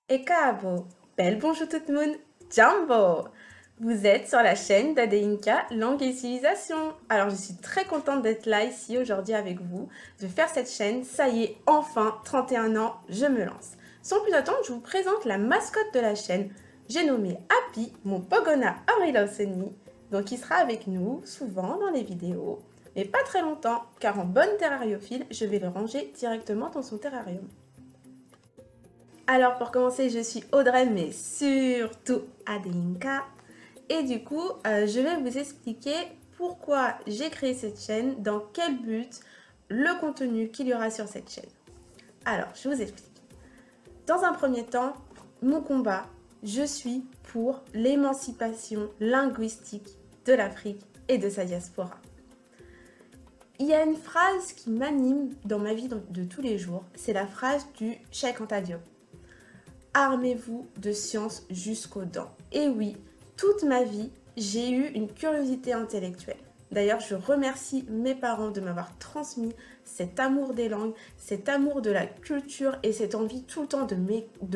Et cabo, bel bonjour tout le monde, Jumbo! Vous êtes sur la chaîne d'Adeinka Langue et Civilisation. Alors je suis très contente d'être là ici aujourd'hui avec vous, de faire cette chaîne. Ça y est, enfin, 31 ans, je me lance. Sans plus attendre, je vous présente la mascotte de la chaîne. J'ai nommé Happy, mon Pogona Aurilauseni, donc il sera avec nous souvent dans les vidéos, mais pas très longtemps, car en bonne terrariophile, je vais le ranger directement dans son terrarium. Alors pour commencer, je suis Audrey, mais surtout Adinka. Et du coup, je vais vous expliquer pourquoi j'ai créé cette chaîne, dans quel but, le contenu qu'il y aura sur cette chaîne. Alors, je vous explique. Dans un premier temps, mon combat, je suis pour l'émancipation linguistique de l'Afrique et de sa diaspora. Il y a une phrase qui m'anime dans ma vie de tous les jours, c'est la phrase du Cheikh Anta Diop. Armez-vous de science jusqu'aux dents. Et oui, toute ma vie, j'ai eu une curiosité intellectuelle. D'ailleurs, je remercie mes parents de m'avoir transmis cet amour des langues, cet amour de la culture et cette envie tout le temps de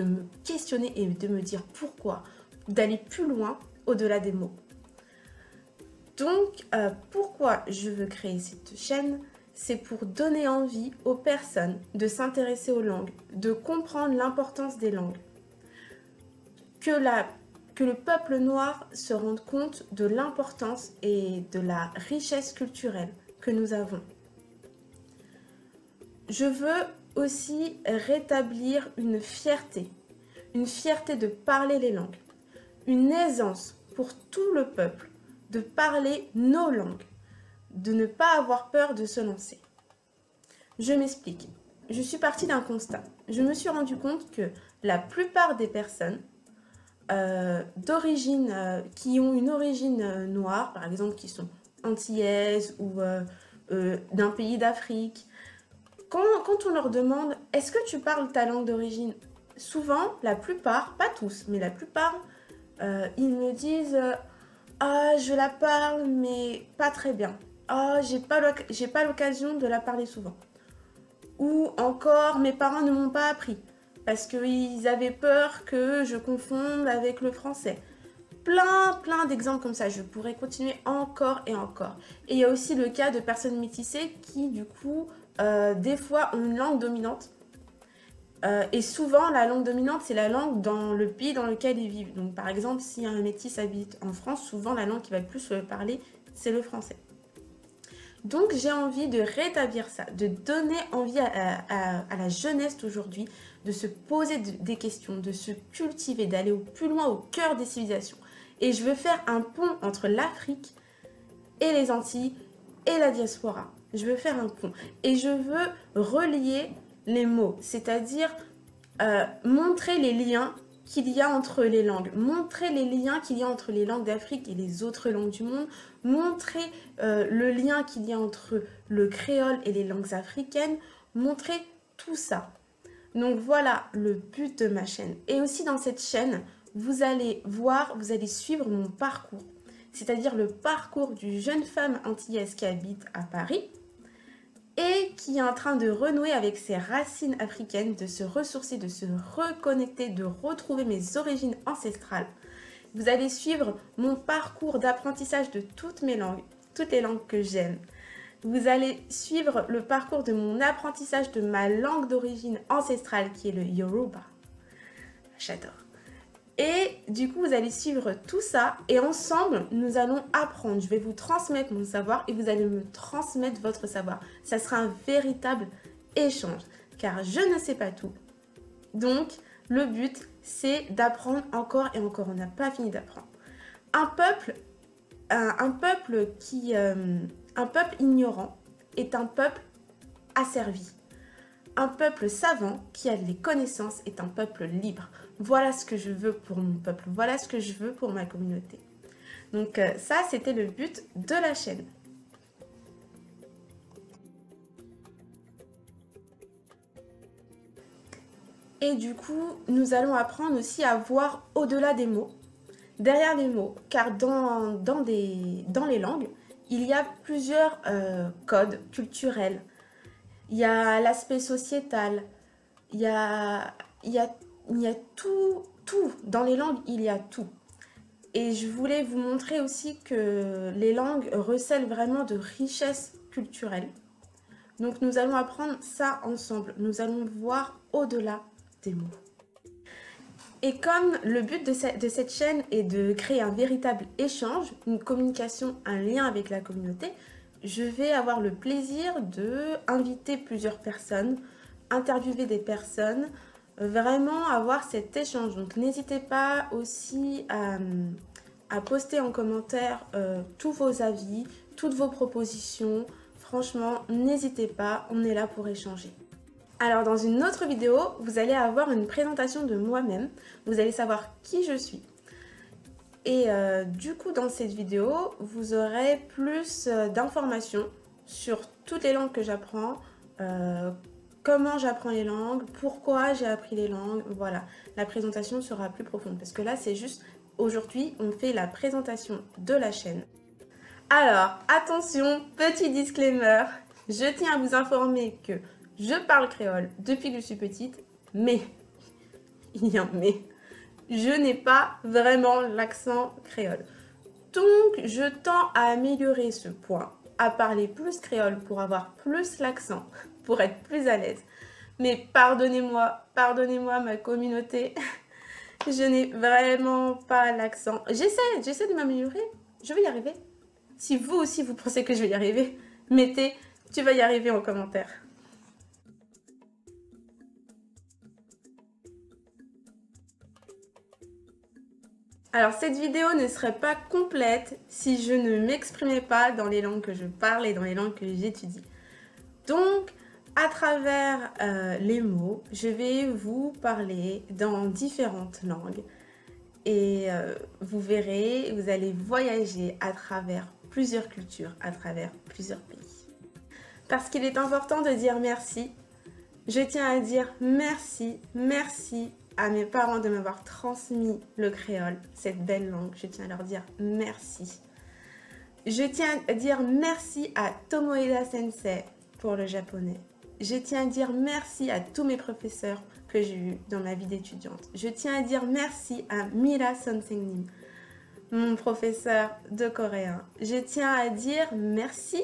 me questionner et de me dire pourquoi, d'aller plus loin au-delà des mots. Donc, pourquoi je veux créer cette chaîne ? C'est pour donner envie aux personnes de s'intéresser aux langues, de comprendre l'importance des langues. Que le peuple noir se rende compte de l'importance et de la richesse culturelle que nous avons. Je veux aussi rétablir une fierté de parler les langues, une aisance pour tout le peuple de parler nos langues, de ne pas avoir peur de se lancer. Je m'explique. Je suis partie d'un constat. Je me suis rendu compte que la plupart des personnes qui ont une origine noire, par exemple qui sont antillaises ou d'un pays d'Afrique, quand on leur demande « Est-ce que tu parles ta langue d'origine ?» Souvent, la plupart, pas tous, mais la plupart, ils me disent « Ah, je la parle, mais pas très bien. Ah, j'ai pas l'occasion de la parler souvent. » Ou encore « Mes parents ne m'ont pas appris. » Parce qu'ils avaient peur que je confonde avec le français. Plein d'exemples comme ça, je pourrais continuer encore et encore. Et il y a aussi le cas de personnes métissées qui, du coup, des fois ont une langue dominante. Et souvent, la langue dominante, c'est la langue dans le pays dans lequel ils vivent. Donc, par exemple, si un métis habite en France, souvent, la langue qui va le plus parler, c'est le français. Donc j'ai envie de rétablir ça, de donner envie à la jeunesse d'aujourd'hui de se poser des questions, de se cultiver, d'aller au plus loin, au cœur des civilisations. Et je veux faire un pont entre l'Afrique et les Antilles et la diaspora. Je veux faire un pont. Et je veux relier les mots, c'est-à-dire montrer les liens qu'il y a entre les langues, montrer les liens qu'il y a entre les langues d'Afrique et les autres langues du monde, montrer le lien qu'il y a entre le créole et les langues africaines, montrer tout ça. Donc voilà le but de ma chaîne. Et aussi dans cette chaîne, vous allez suivre mon parcours, c'est-à-dire le parcours d'une jeune femme antillaise qui habite à Paris, et qui est en train de renouer avec ses racines africaines, de se ressourcer, de se reconnecter, de retrouver mes origines ancestrales. Vous allez suivre mon parcours d'apprentissage de toutes mes langues, toutes les langues que j'aime. Vous allez suivre le parcours de mon apprentissage de ma langue d'origine ancestrale qui est le Yoruba. J'adore. Et du coup, vous allez suivre tout ça et ensemble, nous allons apprendre. Je vais vous transmettre mon savoir et vous allez me transmettre votre savoir. Ça sera un véritable échange car je ne sais pas tout. Donc, le but, c'est d'apprendre encore et encore. On n'a pas fini d'apprendre. Un peuple ignorant est un peuple asservi. Un peuple savant qui a des connaissances est un peuple libre. Voilà ce que je veux pour mon peuple. Voilà ce que je veux pour ma communauté. Donc ça, c'était le but de la chaîne. Et du coup, nous allons apprendre aussi à voir au-delà des mots, derrière les mots, car dans les langues, il y a plusieurs codes culturels. Il y a l'aspect sociétal, il y a il y a tout. Dans les langues, il y a tout. Et je voulais vous montrer aussi que les langues recèlent vraiment de richesses culturelles. Donc nous allons apprendre ça ensemble. Nous allons voir au-delà des mots. Et comme le but de cette chaîne est de créer un véritable échange, une communication, un lien avec la communauté, je vais avoir le plaisir d'inviter plusieurs personnes, interviewer des personnes, vraiment avoir cet échange. Donc n'hésitez pas aussi à poster en commentaire tous vos avis, toutes vos propositions. Franchement, n'hésitez pas, on est là pour échanger. Alors dans une autre vidéo, vous allez avoir une présentation de moi-même. Vous allez savoir qui je suis. Et du coup, dans cette vidéo, vous aurez plus d'informations sur toutes les langues que j'apprends, comment j'apprends les langues, pourquoi j'ai appris les langues. Voilà, la présentation sera plus profonde parce que là, c'est juste, aujourd'hui, on fait la présentation de la chaîne. Alors, attention, petit disclaimer, je tiens à vous informer que je parle créole depuis que je suis petite, mais, il y a un mais, je n'ai pas vraiment l'accent créole. Donc, je tends à améliorer ce point, à parler plus créole pour avoir plus l'accent, pour être plus à l'aise. Mais pardonnez-moi ma communauté, je n'ai vraiment pas l'accent. J'essaie de m'améliorer, je vais y arriver. Si vous aussi vous pensez que je vais y arriver, mettez « tu vas y arriver » en commentaire. Alors cette vidéo ne serait pas complète si je ne m'exprimais pas dans les langues que je parle et dans les langues que j'étudie. Donc à travers les mots, je vais vous parler dans différentes langues et vous verrez, vous allez voyager à travers plusieurs cultures, à travers plusieurs pays. Parce qu'il est important de dire merci. Je tiens à dire merci à mes parents de m'avoir transmis le créole, cette belle langue. Je tiens à leur dire merci. Je tiens à dire merci à Tomoeda Sensei pour le japonais. Je tiens à dire merci à tous mes professeurs que j'ai eus dans ma vie d'étudiante. Je tiens à dire merci à Mira Sonsengnim, mon professeur de coréen. Je tiens à dire merci.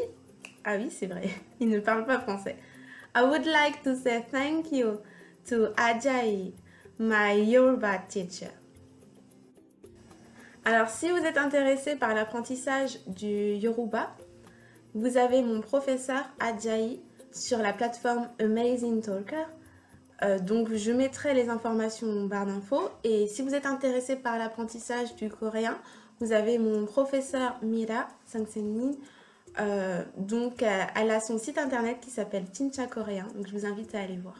Ah oui, c'est vrai, il ne parle pas français. I would like to say thank you to Ajayi, my Yoruba teacher. Alors, si vous êtes intéressé par l'apprentissage du Yoruba, vous avez mon professeur Ajayi sur la plateforme Amazing Talker. Donc, je mettrai les informations en barre d'infos. Et si vous êtes intéressé par l'apprentissage du coréen, vous avez mon professeur Mira Sangsenin. Donc, elle a son site internet qui s'appelle Tincha Coréen. Donc, je vous invite à aller voir.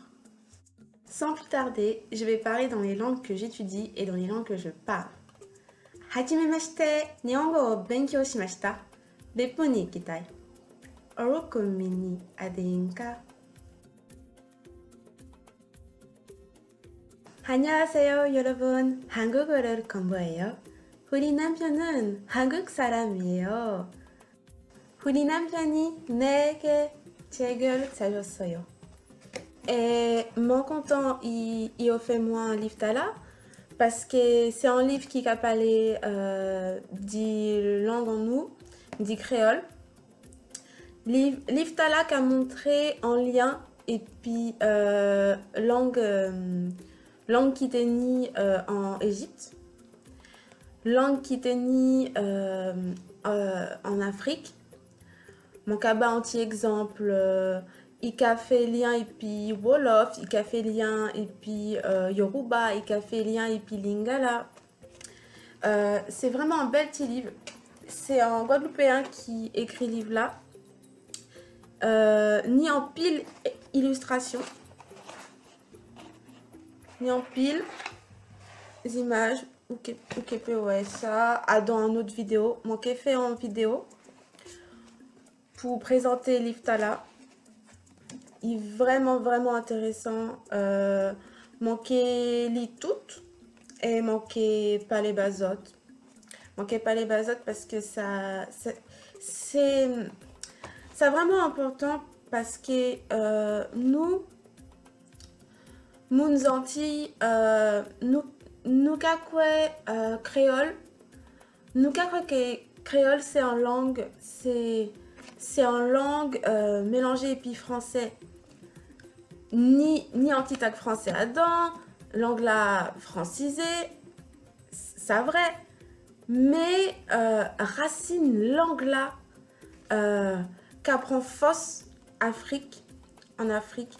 Sans plus tarder, je vais parler dans les langues que j'étudie et dans les langues que je parle. Hajimemashite, Nihongo o benkyou shimashita. Beppo ni ikitai. Orokumi ni adein ka? 안녕하세요, 여러분. 한국어를 공부해요. 우리 남편은 한국 사람이에요. 우리 남편이 내게 책을 사줬어요. Et mon content, il offre moi un livre Tala parce que c'est un livre qui a parlé des langues en nous, du créole. Livre Tala qui a montré en lien et puis langue qui était née en Égypte, langue qui était née en Afrique. Mon kaba anti-exemple, il a fait lien et puis Wolof, il a fait lien et puis Yoruba, il a fait lien et puis Lingala. C'est vraiment un bel petit livre. C'est un Guadeloupéen qui écrit ce livre-là. Ni en pile illustration, ni en pile images. Ok, ouais, ça, dans une autre vidéo. Mon fait en vidéo. Pour présenter l'Iftala, il est vraiment intéressant. Manquez lit toutes et manquez pas les basotes. Manquez pas les basotes parce que c'est vraiment important parce que nous, Moons Antilles, Nukakwe créole. Nukakwe créole, c'est en langue mélangée et puis français. Ni anti-tag français Adam, l'angla francisé, c'est vrai. Mais racine l'angla qu'apprend Foss Afrique, en Afrique.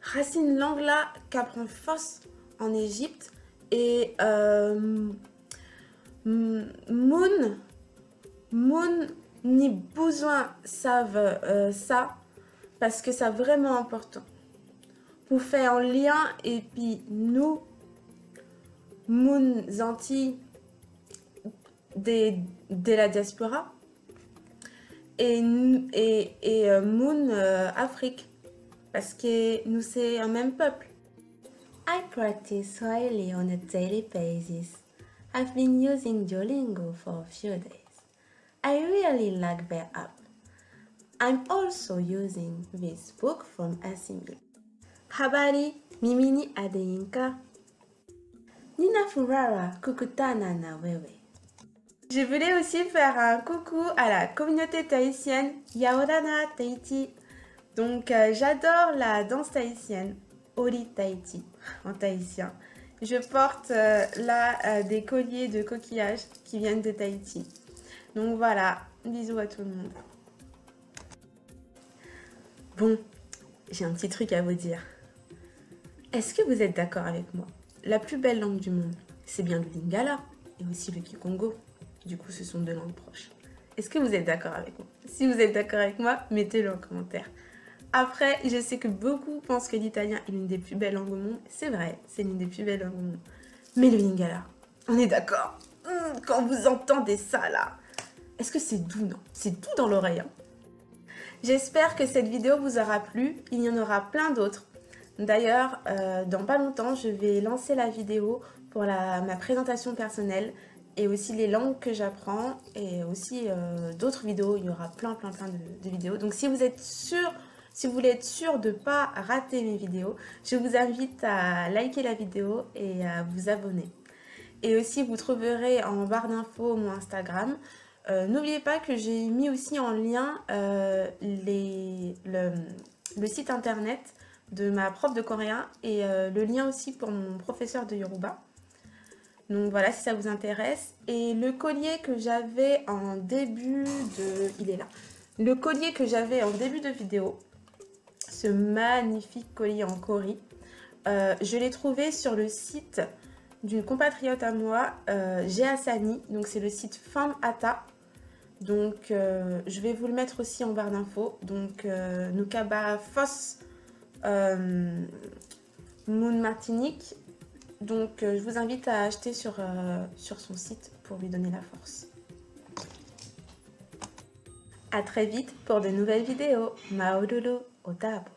Racine l'angla qu'apprend Foss en Égypte. Et Moon ni besoin savent ça parce que c'est vraiment important. Pour faire un lien et puis nous, Moon Antilles de la diaspora et Moon Afrique parce que nous c'est un même peuple. I practice Swahili on a daily basis. I've been using Duolingo for a few days. I really like their app. I'm also using this book from Asimil. Habari, mimi ni Adeyinka. Nina furaha kukutana na wewe. Je voulais aussi faire un coucou à la communauté tahitienne Yaorana Tahiti. Donc j'adore la danse tahitienne, Ori Tahiti en tahitien. Je porte là des colliers de coquillages qui viennent de Tahiti. Donc voilà, bisous à tout le monde. Bon, j'ai un petit truc à vous dire. Est-ce que vous êtes d'accord avec moi? La plus belle langue du monde, c'est bien le Lingala et aussi le Kikongo. Du coup, ce sont deux langues proches. Est-ce que vous êtes d'accord avec moi? Si vous êtes d'accord avec moi, mettez-le en commentaire. Après, je sais que beaucoup pensent que l'italien est l'une des plus belles langues au monde. C'est vrai, c'est l'une des plus belles langues au monde. Mais le Lingala, on est d'accord? Quand vous entendez ça là, est-ce que c'est doux, non? C'est doux dans l'oreille. Hein. J'espère que cette vidéo vous aura plu. Il y en aura plein d'autres. D'ailleurs, dans pas longtemps, je vais lancer la vidéo pour ma présentation personnelle et aussi les langues que j'apprends et aussi d'autres vidéos. Il y aura plein de vidéos. Donc si vous êtes sûr, si vous voulez être sûr de ne pas rater mes vidéos, je vous invite à liker la vidéo et à vous abonner. Et aussi, vous trouverez en barre d'infos mon Instagram. N'oubliez pas que j'ai mis aussi en lien le site internet de ma prof de coréen et le lien aussi pour mon professeur de Yoruba. Donc voilà, si ça vous intéresse. Et le collier que j'avais en début de... Il est là. Le collier que j'avais en début de vidéo, ce magnifique collier en Corée, je l'ai trouvé sur le site d'une compatriote à moi, Géasani. Donc c'est le site Femme Ata. Donc je vais vous le mettre aussi en barre d'infos. Donc Nukaba Foss Moon Martinique. Donc je vous invite à acheter sur son site pour lui donner la force. A très vite pour de nouvelles vidéos. Maololo, Otabo.